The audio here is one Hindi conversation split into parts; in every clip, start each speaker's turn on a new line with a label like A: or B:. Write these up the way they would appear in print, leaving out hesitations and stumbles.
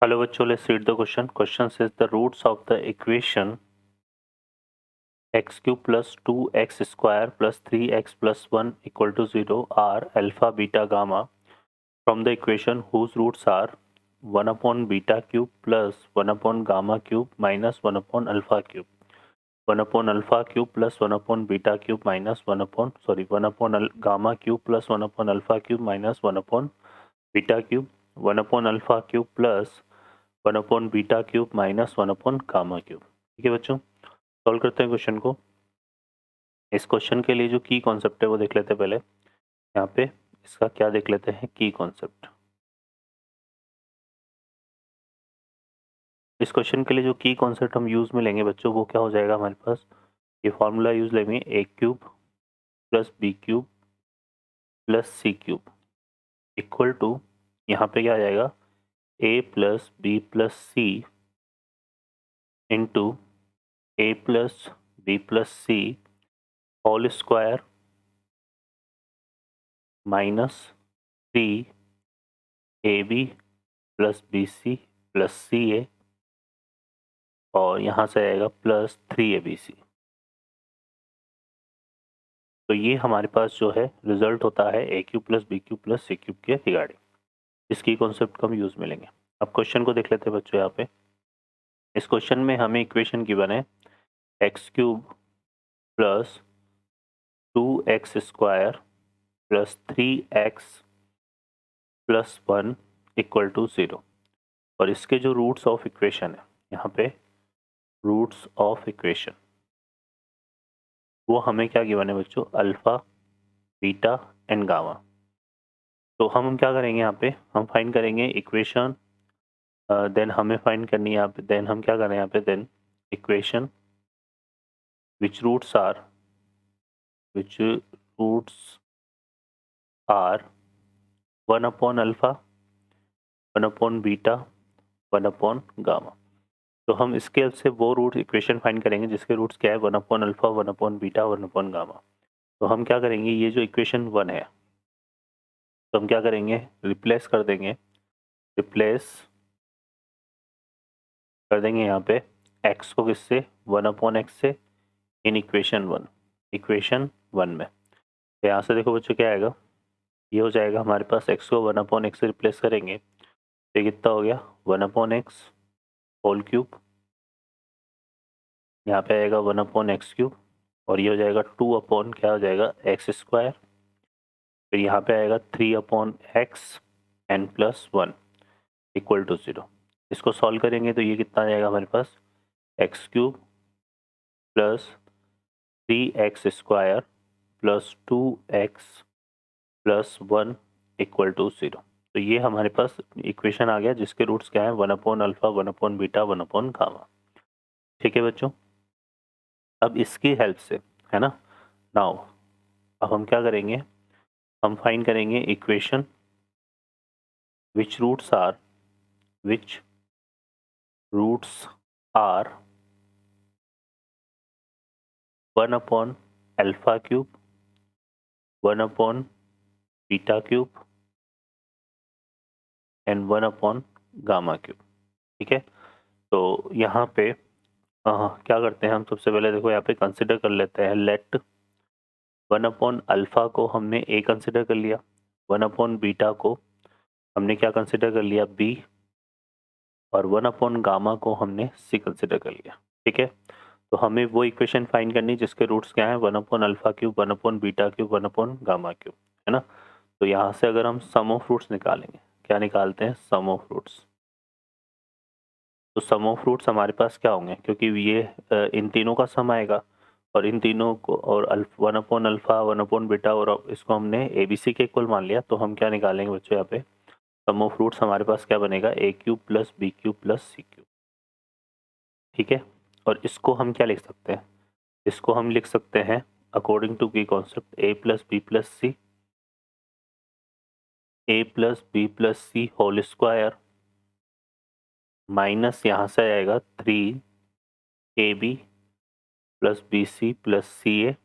A: Hello बच्चों, let's read the question. Question says the roots of the equation x cube plus 2x square plus 3x plus 1 equal to 0 are alpha, beta, gamma from the equation whose roots are 1 upon beta cube plus 1 upon gamma cube minus 1 upon alpha cube. 1 upon alpha cube plus 1 upon beta cube minus 1 upon gamma cube plus 1 upon alpha cube minus 1 upon beta cube. 1 upon alpha cube plus 1 upon beta cube minus 1 upon gamma cube. ठीक है बच्चों, सॉल्व करते हैं क्वेश्चन को। इस क्वेश्चन के लिए जो की कॉन्सेप्ट है वो देख लेते हैं पहले। यहाँ पे इसका क्या देख लेते हैं, की कॉन्सेप्ट। इस क्वेश्चन के लिए जो की कॉन्सेप्ट हम यूज में लेंगे बच्चों, वो क्या हो जाएगा हमारे पास, ये फॉर्मूला यूज लेंगे A cube plus B cube plus C cube equal to, यहाँ पे क्या आ जाएगा, A plus B plus C into A plus B plus C whole square minus 3ab plus B C plus C A और यहाँ से आएगा प्लस 3abc। तो ये हमारे पास जो है रिजल्ट होता है A cube plus B cube plus C cube के रिगार्डिंग। इसकी कॉन्सेप्ट को हम यूज में लेंगे। अब क्वेश्चन को देख लेते हैं बच्चों। यहाँ पे इस क्वेश्चन में हमें इक्वेशन गिवन है x cube plus 2x square plus 3x plus 1 equal to 0 और इसके जो रूट्स ऑफ इक्वेशन है, यहाँ पे रूट्स ऑफ इक्वेशन वो हमें क्या गिवन है बच्चों, अल्फा, बीटा एंड गामा। तो हम क्या करेंगे, यहाँ पे हम फाइंड करेंगे इक्वेशन, देन हमें फाइंड करनी है यहाँ पे, देन हम क्या करें यहाँ पे, then equation which roots are 1 upon alpha, 1 upon beta, 1 upon gamma. तो हम इसके हेल्प से वो रूट इक्वेशन फाइंड करेंगे जिसके रूट्स क्या है, 1 upon alpha, 1 upon beta, 1 upon gamma. तो हम क्या करेंगे, ये जो इक्वेशन 1 है तो हम क्या करेंगे, रिप्लेस कर देंगे, यहाँ पे x को किससे, 1 अपॉन एक्स से इन इक्वेशन 1 में। तो यहाँ से देखो बच्चों क्या आएगा, ये हो जाएगा हमारे पास x को 1 अपॉन एक्स से रिप्लेस करेंगे तो ये कितना हो गया, 1 अपॉन एक्स होल क्यूब, यहाँ पे आएगा 1 अपॉन एक्स क्यूब और ये हो जाएगा 2 अपॉन क्या हो जाएगा, एक्स स्क्वायर, फिर यहाँ पे आएगा 3 upon x n plus 1 equal to 0। इसको सॉल्व करेंगे तो ये कितना आ जाएगा हमारे पास, X cube plus 3x square plus 2x plus 1 equal to 0। तो ये हमारे पास इक्वेशन आ गया जिसके रूट्स क्या है, 1 upon alpha, 1 upon beta, 1 upon gamma. ठीक है बच्चों, अब इसकी हेल्प से, है ना, नाउ अब हम क्या करेंगे, हम फाइंड करेंगे equation which roots are 1 upon alpha cube, 1 upon beta cube and 1 upon gamma cube. ठीक है, तो यहाँ पे क्या करते हैं हम, सबसे पहले देखो यहाँ पे कंसिडर कर लेते हैं, लेट 1 अपॉन अल्फा को हमने ए कंसिडर कर लिया, 1 अपॉन बीटा को हमने क्या कंसिडर कर लिया, बी, और 1 अपॉन गामा को हमने सी कंसिडर कर लिया। ठीक है, तो हमें वो इक्वेशन फाइंड करनी जिसके रूट्स क्या है, 1 upon alpha cube, 1 upon beta cube, 1 upon gamma cube, है ना। तो यहाँ से अगर हम सम ऑफ रूट्स निकालेंगे, क्या निकालते हैं, सम ऑफ रूट्स। तो सम ऑफ रूट्स हमारे पास क्या होंगे, क्योंकि ये इन तीनों का सम आएगा और इन तीनों को, और 1 अपॉन अल्फा, 1 अपॉन बीटा और इसको हमने ए बी सी के इक्वल मान लिया। तो हम क्या निकालेंगे बच्चों, यहाँ पे सम ऑफ रूट्स हमारे पास क्या बनेगा, A cube plus B cube plus C cube. ठीक है, और इसको हम क्या लिख सकते हैं, इसको हम लिख सकते हैं अकॉर्डिंग टू की concept, A plus B plus C, A plus B plus C whole square minus यहाँ से आएगा 3ab plus B C plus C A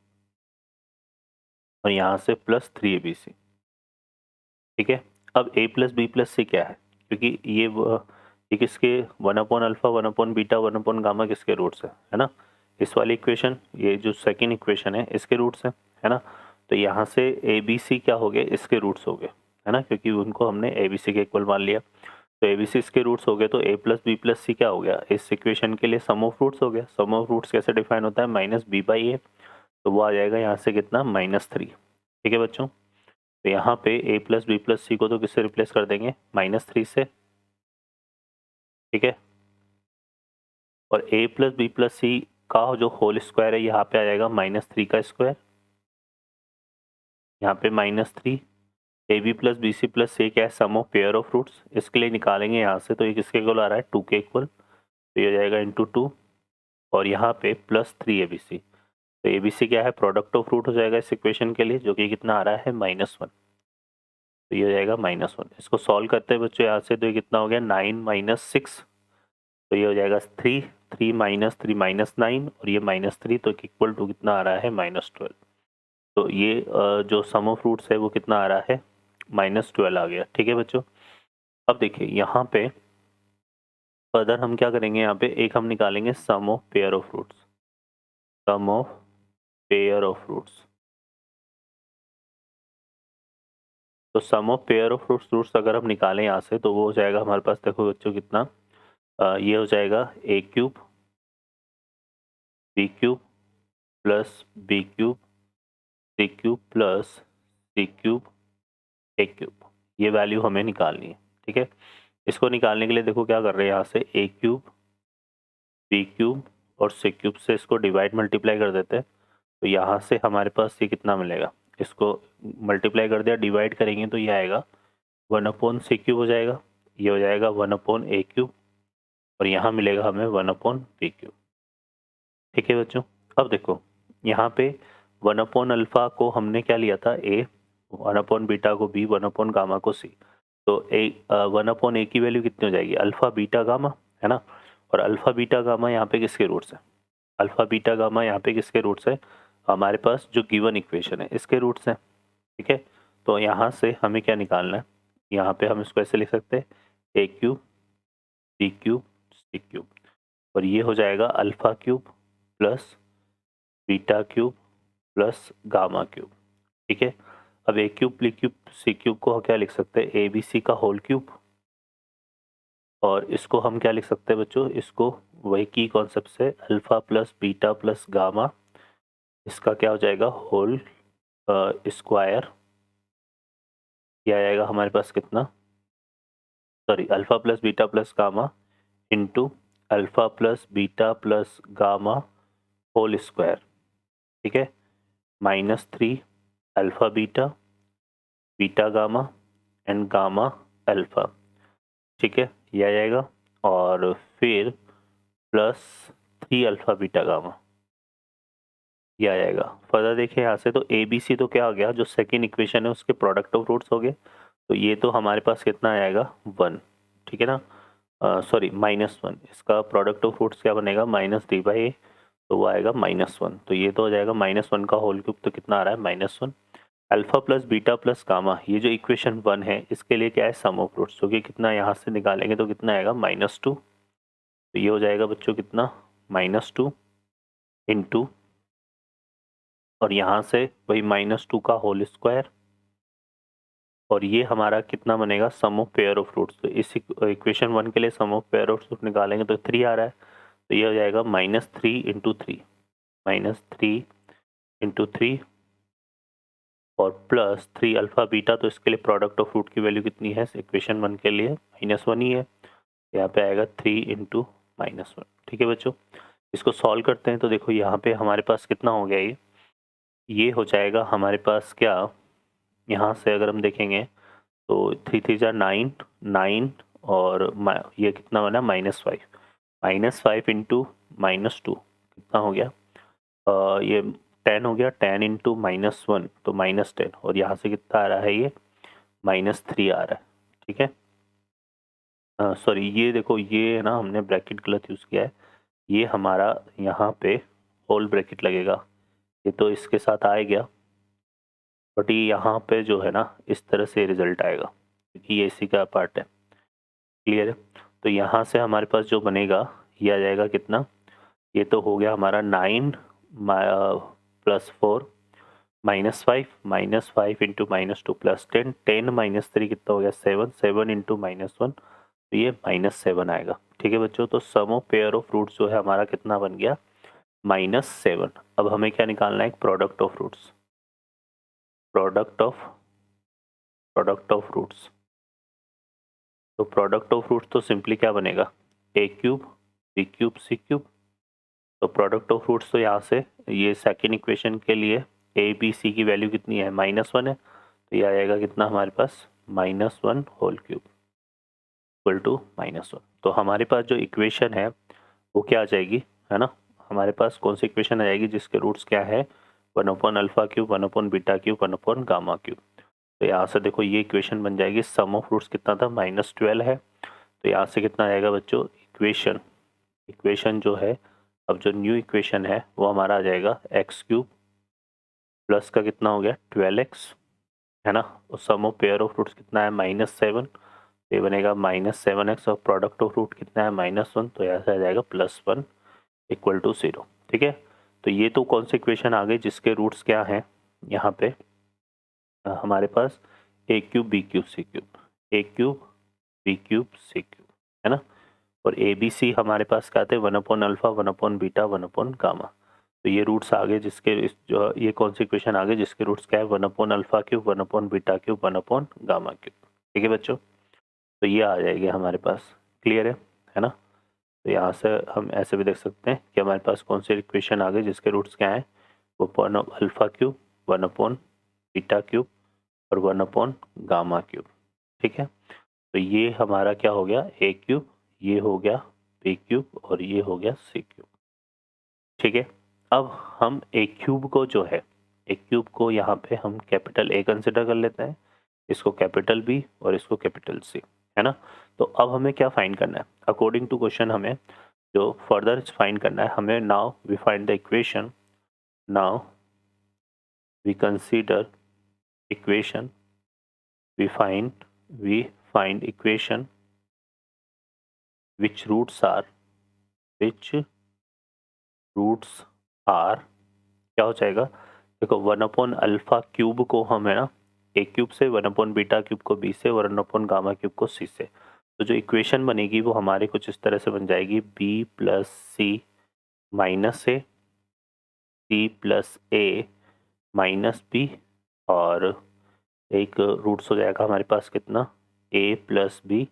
A: और यहाँ से प्लस 3abc। ठीक है, अब a plus B plus C क्या है, क्योंकि ये किसके 1 अल्फा 1 बीटा 1 गामा किसके रूट्स है ना। इस वाली इक्वेशन, ये जो सेकेंड इक्वेशन है इसके रूट्स है ना। तो यहाँ से ए बी सी क्या हो गए, इसके रूट्स हो गए है ना, क्योंकि उनको हमने ए बी सी के इक्वल मान लिया। तो ए बी सी इसके रूट्स हो गए, तो ए प्लस बी प्लस सी क्या हो गया, इस इक्वेशन के लिए सम ऑफ रूट्स हो गया। सम ऑफ रूट्स कैसे डिफाइन होता है, माइनस बी बाई ए, तो वो आ जाएगा यहाँ से कितना, -3। ठीक है बच्चों, तो यहाँ पे ए प्लस बी प्लस सी को तो किससे रिप्लेस कर देंगे, -3 से। ठीक है, और ए प्लस बी प्लस सी का जो होल स्क्वायर है यहाँ पे आ जाएगा -3 का स्क्वायर, यहाँ पे -3। A B plus B C plus C क्या है, sum of pair of roots, इसके लिए निकालेंगे यहाँ से, तो ये किसके इक्वल आ रहा है, 2 के इक्वल, तो ये हो जाएगा इंटू 2, और यहाँ पे +3 ए बी सी, तो ए बी सी क्या है, प्रोडक्ट ऑफ रूट हो जाएगा इस इक्वेशन के लिए, जो कि कितना आ रहा है, -1, तो ये हो जाएगा -1। इसको सॉल्व करते हैं बच्चों यहाँ से, तो ये कितना हो गया, 9 - 6, तो ये हो जाएगा 3, 3 - 3 -9, और ये -3, तो इक्वल टू कितना आ रहा है, -12। तो ये जो सम ऑफ रूट्स है वो कितना आ रहा है, -12 आ गया। ठीक है बच्चों, अब देखिए यहाँ पे फर्दर हम क्या करेंगे, यहाँ पे एक हम निकालेंगे sum of pair of roots, sum of pair of roots. तो sum of pair of roots अगर हम निकालें यहाँ से, तो वो हो जाएगा हमारे पास, देखो बच्चों कितना, ये हो जाएगा a cube b cube plus b cube c cube plus c cube a cube, ये वैल्यू हमें निकालनी है। ठीक है, इसको निकालने के लिए देखो क्या कर रहे हैं, यहाँ से a क्यूब b क्यूब और c क्यूब से इसको डिवाइड मल्टीप्लाई कर देते हैं, तो यहाँ से हमारे पास ये कितना मिलेगा, इसको मल्टीप्लाई कर दिया, डिवाइड करेंगे तो ये आएगा 1/c क्यूब हो जाएगा, ये हो जाएगा 1/a क्यूब, और यहाँ मिलेगा हमें 1/b क्यूब। ठीक है बच्चों, अब देखो यहाँ पे 1/अल्फा को हमने क्या लिया था, a, 1/बीटा को b, 1/गामा को c, तो 1/a की वैल्यू कितनी हो जाएगी, अल्फा बीटा गामा है ना, और अल्फा बीटा गामा यहाँ पे किसके रूट्स है, अल्फा बीटा गामा यहाँ पे किसके रूट्स है, हमारे पास जो गिवन इक्वेशन है इसके रूट्स हैं। ठीक है, तो यहाँ से हमें क्या निकालना है, यहाँ पे हम इसको ऐसे लिख सकते हैं, a cube b cube c cube, और ये हो जाएगा alpha cube plus beta cube plus gamma cube. ठीक है, अब a cube b cube c cube को क्या लिख सकते हैं, ए बी सी का होल क्यूब, और इसको हम क्या लिख सकते हैं बच्चों, इसको वही की कॉन्सेप्ट से alpha plus beta plus gamma, इसका क्या हो जाएगा, होल स्क्वायर, ये आएगा हमारे पास कितना, sorry, alpha plus beta plus gamma into alpha plus beta plus gamma whole square. ठीक है, -3 alpha beta, beta gamma and gamma alpha. ठीक है, ये आ जाएगा, और फिर +3 अल्फा बीटा गामा, ये आ जाएगा। फर्दर देखिए यहाँ से, तो ए बी सी तो क्या हो गया, जो सेकेंड इक्वेशन है उसके प्रोडक्ट ऑफ रूट्स हो गए, तो ये तो हमारे पास कितना आएगा, 1। ठीक है ना, सॉरी -1, इसका प्रोडक्ट ऑफ रूट्स क्या बनेगा, -3/a, तो वो आएगा -1, तो ये तो हो जाएगा -1 का होल क्यूब, तो कितना आ रहा है, -1। Alpha plus beta plus gamma, ये जो इक्वेशन 1 है इसके लिए क्या है, सम ऑफ रूट्स, तो कि कितना यहाँ से निकालेंगे तो कितना आएगा, -2, तो ये हो जाएगा बच्चों कितना, -2 इंटू, और यहाँ से वही -2 का होल स्क्वायर, और ये हमारा कितना बनेगा, सम ऑफ पेयर ऑफ रूट्स, तो इस इक्वेशन 1 के लिए सम ऑफ पेयर ऑफ रूट्स निकालेंगे तो 3 आ रहा है, तो ये हो जाएगा -3 इंटू 3, -3 इंटू 3 और +3 अल्फा बीटा, तो इसके लिए प्रोडक्ट ऑफ रूट की वैल्यू कितनी है, इक्वेशन 1 के लिए -1 ही है, यहाँ पे आएगा 3 इंटू -1। ठीक है बच्चों, इसको सॉल्व करते हैं, तो देखो यहाँ पे हमारे पास कितना हो गया, ये हो जाएगा हमारे पास क्या, यहाँ से अगर हम देखेंगे तो 3 3 जा 9, 9, और ये कितना बना, -5, -5 इंटू -2 कितना हो गया, ये 10 हो गया, 10 इंटू -1 तो -10, और यहाँ से कितना आ रहा है, ये -3 आ रहा है। ठीक है, सॉरी, ये देखो, ये है ना, हमने ब्रैकेट गलत यूज़ किया है, ये हमारा यहाँ पे होल ब्रैकेट लगेगा, ये तो इसके साथ आ गया, बट ये यहाँ पे जो है ना, इस तरह से रिजल्ट आएगा, क्योंकि ये इसी का पार्ट है। क्लियर है, तो यहाँ से हमारे पास जो बनेगा ये आ जाएगा कितना, ये तो हो गया हमारा 9 प्लस 4 -5 इंटू -2 प्लस 10 10 -3 कितना हो गया 7 7 इंटू -1 तो ये -7 आएगा। ठीक है बच्चों, तो sum of pair of fruits जो है हमारा कितना बन गया -7। अब हमें क्या निकालना है, product of fruits, product of fruits. तो प्रोडक्ट ऑफ फ्रूट्स तो सिंपली क्या बनेगा, a cube b cube c cube. तो प्रोडक्ट ऑफ फ्रूट्स तो यहाँ से ये सेकेंड इक्वेशन के लिए a b c की वैल्यू कितनी है -1 है, तो ये आ जाएगा कितना हमारे पास -1 होल क्यूब इक्वल टू -1। तो हमारे पास जो इक्वेशन है वो क्या आ जाएगी, है ना, हमारे पास कौन सी इक्वेशन आ जाएगी जिसके रूट्स क्या है 1/अल्फा क्यूब 1/बीटा क्यूब 1/गामा क्यूब। तो यहाँ से देखो ये इक्वेशन बन जाएगी, सम ऑफ रूट्स कितना था -12 है, तो यहाँ से कितना आएगा बच्चों, इक्वेशन जो है, अब जो न्यू इक्वेशन है वो हमारा आ जाएगा x क्यूब प्लस का कितना हो गया 12x, है ना, और सम ऑफ पेयर ऑफ रूट्स कितना है -7, तो ये बनेगा -7x, और प्रोडक्ट ऑफ रूट कितना है -1, तो यहाँ से आ जाएगा +1 इक्वल टू 0। ठीक है, तो ये तो कौन सी इक्वेशन आ गई जिसके रूट्स क्या हैं, यहाँ पे हमारे पास a cube b cube c cube, a cube b cube c cube, है ना, और ए बी सी हमारे पास क्या थे 1/अल्फा 1/बीटा 1/गामा। तो ये रूट्स आ गए जिसके जो ये कौन सी इक्वेशन आ गई जिसके रूट्स क्या है 1/अल्फा क्यूब 1/बीटा क्यूब 1/गामा क्यूब। ठीक है बच्चों, तो ये आ जाएगी हमारे पास, क्लियर है ना। तो यहाँ से हम ऐसे भी देख सकते हैं कि हमारे पास कौन सी इक्वेशन आ गई जिसके रूट्स क्या हैं, वो 1/अल्फा क्यूब 1/बीटा क्यूब और 1/गामा क्यूब। ठीक है, तो ये हमारा क्या हो गया a क्यूब, ये हो गया b क्यूब और ये हो गया c क्यूब। ठीक है, अब हम a क्यूब को जो है a क्यूब को यहाँ पे हम कैपिटल A कंसिडर कर लेते हैं, इसको कैपिटल B और इसको कैपिटल C, है ना। तो अब हमें क्या फाइंड करना है, अकॉर्डिंग टू क्वेश्चन हमें जो फर्दर फाइंड करना है, हमें now we find the equation, now we consider equation, we find equation which roots are क्या हो जाएगा, देखो 1/अल्फा क्यूब को हम है ना a क्यूब से, 1/बीटा क्यूब को b से, 1/गामा क्यूब को c से। तो जो इक्वेशन बनेगी वो हमारे कुछ इस तरह से बन जाएगी b plus c minus a, c plus a minus b, और एक रूट्स हो जाएगा हमारे पास कितना a plus b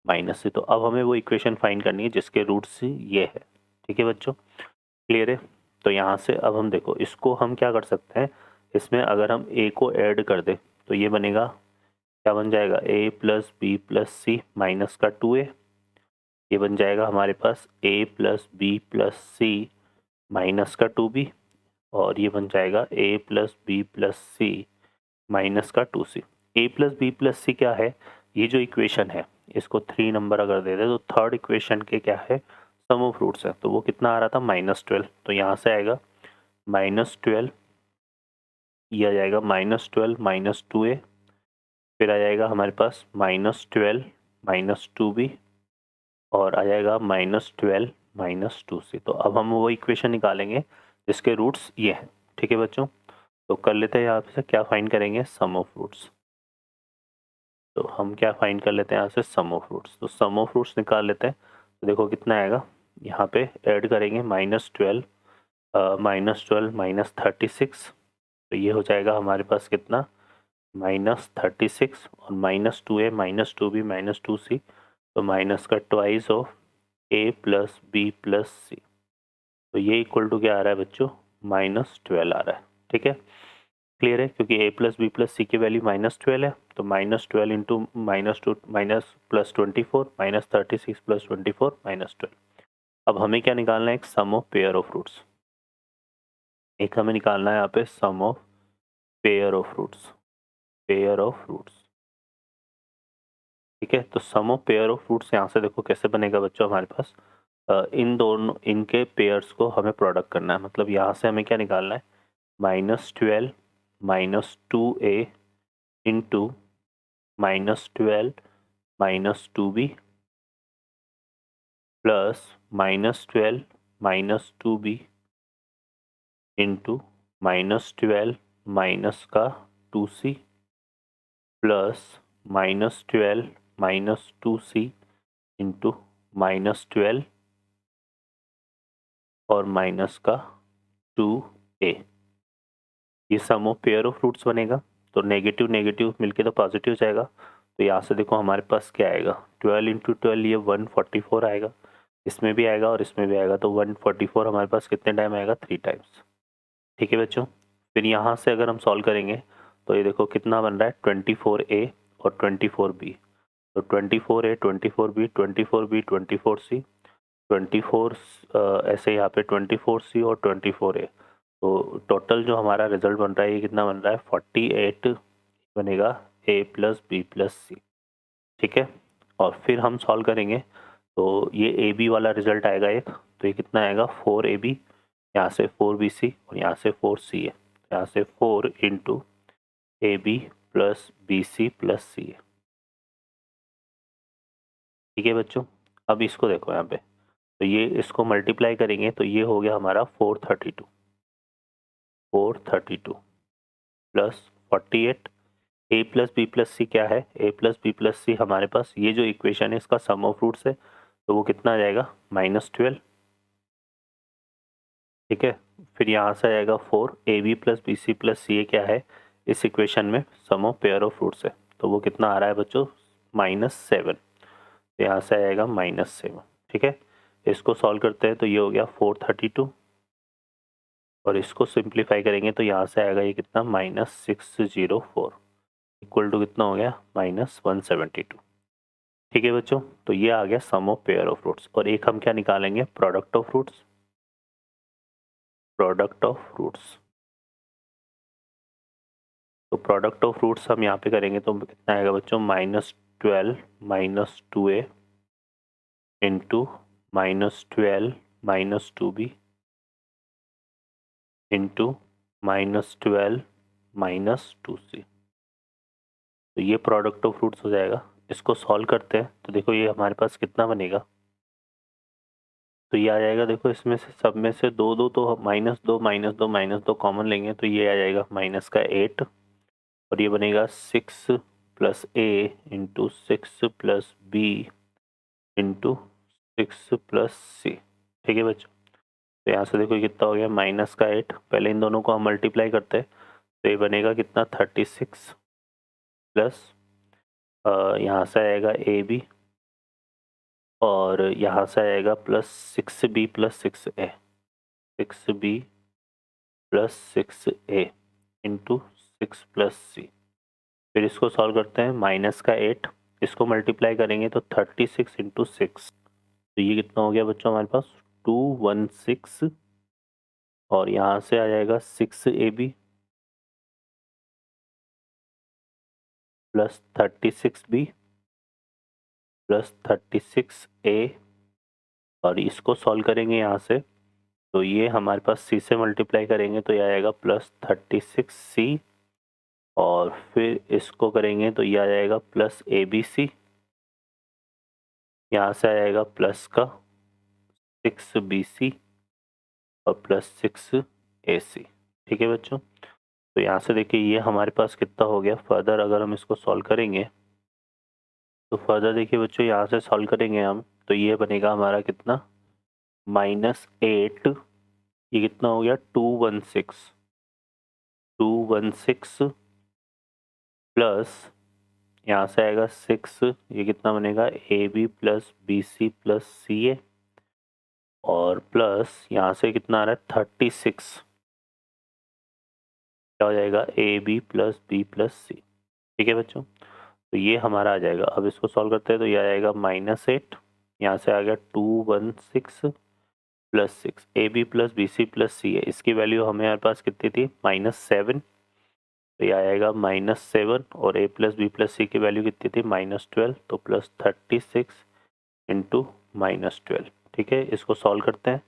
A: minus c। तो अब हमें वो इक्वेशन फाइंड करनी है जिसके रूट्स ये है। ठीक है बच्चों, क्लियर है। तो यहाँ से अब हम देखो इसको हम क्या कर सकते हैं, इसमें अगर हम a को ऐड कर दें तो ये बनेगा, क्या बन जाएगा a plus B plus C minus का 2a, ये बन जाएगा हमारे पास a plus B plus C minus का 2b, और ये बन जाएगा a plus B plus C minus का 2c। a plus B plus C क्या है, ये जो इक्वेशन है इसको 3 नंबर अगर दे दे तो थर्ड इक्वेशन के क्या है सम ऑफ रूट्स है, तो वो कितना आ रहा था -12, तो यहाँ से आएगा -12, ये आ जाएगा -12 माइनस 2a, फिर आ जाएगा हमारे पास -12 माइनस 2b, और आ जाएगा -12 माइनस 2c। तो अब हम वो इक्वेशन निकालेंगे जिसके रूट्स ये हैं। ठीक है बच्चों, तो कर लेते हैं यहाँ से क्या फाइंड करेंगे, सम ऑफ रूट्स। तो हम क्या फाइंड कर लेते हैं यहाँ से सम ऑफ रूट्स, तो सम ऑफ रूट्स निकाल लेते हैं। तो देखो कितना आएगा, यहाँ पे ऐड करेंगे -12 माइनस 36, तो ये हो जाएगा हमारे पास कितना -36 और -2a minus 2b minus 2c, तो माइनस का twice of a plus B plus C, तो ये इक्वल टू क्या आ रहा है बच्चों -12 आ रहा है। ठीक है, क्लियर है, क्योंकि a प्लस बी प्लस सी की वैल्यू -12 है, तो -12 इंटू -2 माइनस प्लस 24 -36 प्लस 24 -12। अब हमें क्या निकालना है, एक sum of pair of roots, एक हमें निकालना है यहाँ पे sum of pair of roots, pair of roots. ठीक है, तो sum of pair of roots यहाँ से देखो कैसे बनेगा बच्चों, हमारे पास इन दोनों इनके पेयर्स को हमें प्रोडक्ट करना है, मतलब यहाँ से हमें क्या निकालना है -12 minus 2a into -12 minus 2b plus -12 minus 2b into -12 minus का 2c plus -12 minus 2c into -12 और माइनस का 2a। ये सम ऑफ पेयर ऑफ रूट्स बनेगा, तो नेगेटिव नेगेटिव मिलके तो पॉजिटिव जाएगा। तो यहाँ से देखो हमारे पास क्या आएगा, 12 इंटू 12 ये 144 आएगा, इसमें भी आएगा और इसमें भी आएगा, तो 144 हमारे पास कितने टाइम आएगा, 3 टाइम्स। ठीक है बच्चों, फिर यहाँ से अगर हम सॉल्व करेंगे तो ये देखो कितना बन रहा है, 24a और 24b। तो 24a 24b 24b 24c 24 ऐसे यहाँ पे 24c और 24a, तो टोटल जो हमारा रिजल्ट बन रहा है ये कितना बन रहा है, 48 बनेगा a plus B plus C. ठीक है, और फिर हम सॉल्व करेंगे तो ये ए बी वाला रिजल्ट आएगा एक, तो ये कितना आएगा, 4ab, यहाँ से 4bc और यहाँ से 4ca, यहाँ से 4 into A B plus B C plus C है। ठीक है बच्चों, अब इसको देखो यहाँ पे, तो ये इसको मल्टीप्लाई करेंगे तो ये हो गया हमारा 432 प्लस 48। ए प्लस बी प्लस सी क्या है, ए प्लस बी प्लस सी हमारे पास ये जो इक्वेशन है इसका सम ऑफ रूट्स है, तो वो कितना आ जाएगा, -12। ठीक है, फिर यहाँ से आएगा 4, A B plus B C plus C क्या है इस इक्वेशन में, sum of pair of roots है, तो वो कितना आ रहा है बच्चों, -7। तो यहाँ से आएगा -7। ठीक है, इसको सॉल्व करते हैं तो ये हो गया 432 और इसको सिंप्लीफाई करेंगे तो यहाँ से आएगा ये कितना, -604 इक्वल टू कितना हो गया, -172। ठीक है बच्चों, तो ये आ गया sum of pair of roots. और एक हम क्या निकालेंगे, product of roots. Product of roots, तो प्रोडक्ट ऑफ रूट्स हम यहाँ पे करेंगे तो कितना आएगा बच्चों, -12 minus 2a into -12 minus 2b into -12 minus 2c। तो ये प्रोडक्ट ऑफ रूट्स हो जाएगा। इसको सॉल्व करते हैं तो देखो ये हमारे पास कितना बनेगा, तो ये आ जाएगा, देखो इसमें से सब में से दो दो तो -2 -2 -2 कॉमन लेंगे तो ये आ जाएगा -8 और ये बनेगा 6 plus a into 6 plus b into 6 plus C. ठीक है बच्चों, तो यहाँ से देखो ये कितना हो गया, -8। पहले इन दोनों को हम मल्टीप्लाई करते हैं तो ये बनेगा कितना, 36 प्लस यहाँ से आएगा ए बी और यहाँ से आएगा plus 6b plus 6a, 6b plus 6a into 6 plus C. फिर इसको सॉल्व करते हैं, -8 इसको मल्टीप्लाई करेंगे तो 36 इंटू 6, तो ये कितना हो गया बच्चों हमारे पास, 216 और यहाँ से आ जाएगा 6ab plus 36b plus 36a और इसको सॉल्व करेंगे यहाँ से तो ये हमारे पास c से मल्टीप्लाई करेंगे तो ये आएगा प्लस 36c और फिर इसको करेंगे तो ये आ जाएगा प्लस abc, यहाँ से आ जाएगा प्लस का 6bc और प्लस 6ac। ठीक है बच्चों, तो यहाँ से देखिए ये हमारे पास कितना हो गया। फर्दर अगर हम इसको सॉल्व करेंगे तो फर्दर देखिए बच्चों यहाँ से सॉल्व करेंगे हम तो ये बनेगा हमारा कितना, -8, ये कितना हो गया, 216 प्लस यहाँ से आएगा 6, ये कितना बनेगा, A B plus B C plus C A और प्लस यहाँ से कितना आ रहा है, 36, क्या हो जाएगा, A B plus B plus C. ठीक है बच्चों, तो ये हमारा आ जाएगा। अब इसको सॉल्व करते हैं तो ये आ जाएगा -8, यहाँ से आ गया 216 plus 6, A B plus B C plus C है, इसकी वैल्यू हमारे पास कितनी थी, -7, तो ये आएगा -7 और a प्लस बी प्लस सी की वैल्यू कितनी थी, -12, तो प्लस 36 इंटू -12। ठीक है, इसको सॉल्व करते हैं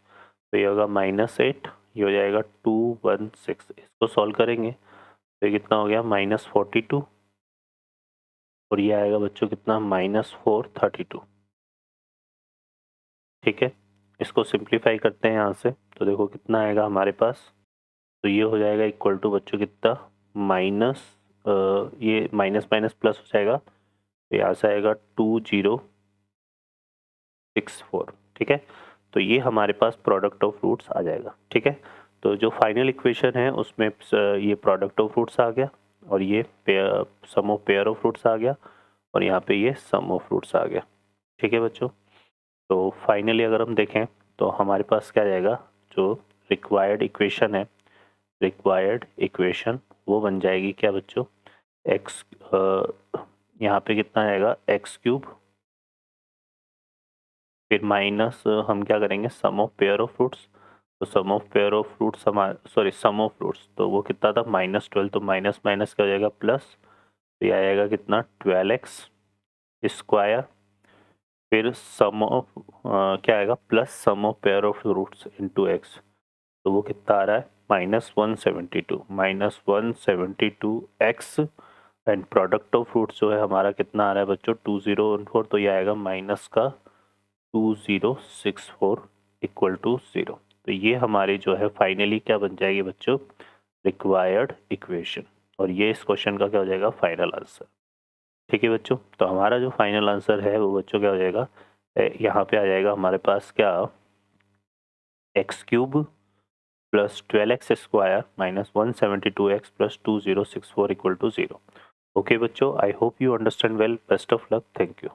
A: तो ये होगा -8, ये हो जाएगा 216, इसको सॉल्व करेंगे तो ये कितना हो गया, -42 और ये आएगा बच्चों कितना, -432। ठीक है, इसको सिंप्लीफाई करते हैं यहाँ से, तो देखो कितना आएगा हमारे पास, तो ये हो जाएगा इक्वल टू बच्चों कितना, माइनस ये माइनस माइनस प्लस हो जाएगा, तो यहाँ से आएगा 2064। ठीक है, तो ये हमारे पास प्रोडक्ट ऑफ फ्रूट्स आ जाएगा। ठीक है, तो जो फाइनल इक्वेशन है उसमें ये प्रोडक्ट ऑफ फ्रूट्स आ गया, और ये सम ऑफ पेयर ऑफ फ्रूट्स आ गया, और यहाँ पे ये सम ऑफ फ्रूट्स आ गया। ठीक है बच्चों, तो फाइनली अगर हम देखें तो हमारे पास क्या जाएगा, जो रिक्वायर्ड इक्वेशन है, रिक्वायर्ड इक्वेशन वो बन जाएगी क्या बच्चों, एक्स यहाँ पे कितना आएगा एक्स क्यूब, फिर माइनस हम क्या करेंगे sum of pair of fruits, तो sum of pair of fruits sorry sum of fruits, तो वो कितना था -12, तो माइनस माइनस क्या हो जाएगा प्लस, तो ये आएगा कितना 12x स्क्वायर, फिर सम ऑफ क्या आएगा plus sum of pair of fruits into x, तो वो कितना आ रहा है -172 एंड प्रोडक्ट ऑफ फ्रूट्स जो है हमारा कितना आ रहा है बच्चों 2014, तो ये आएगा माइनस का 2064 इक्वल टू 0। तो ये हमारी जो है फाइनली क्या बन जाएगी बच्चों, रिक्वायर्ड इक्वेशन, और ये इस क्वेश्चन का क्या हो जाएगा फाइनल आंसर। ठीक है बच्चों, तो हमारा जो फाइनल आंसर है वो बच्चों क्या हो जाएगा, यहाँ पे आ जाएगा हमारे पास क्या X cube plus 12x square minus 172x plus 2064 equal to 0। Okay बच्चों, I hope you understand well, best of luck, thank you.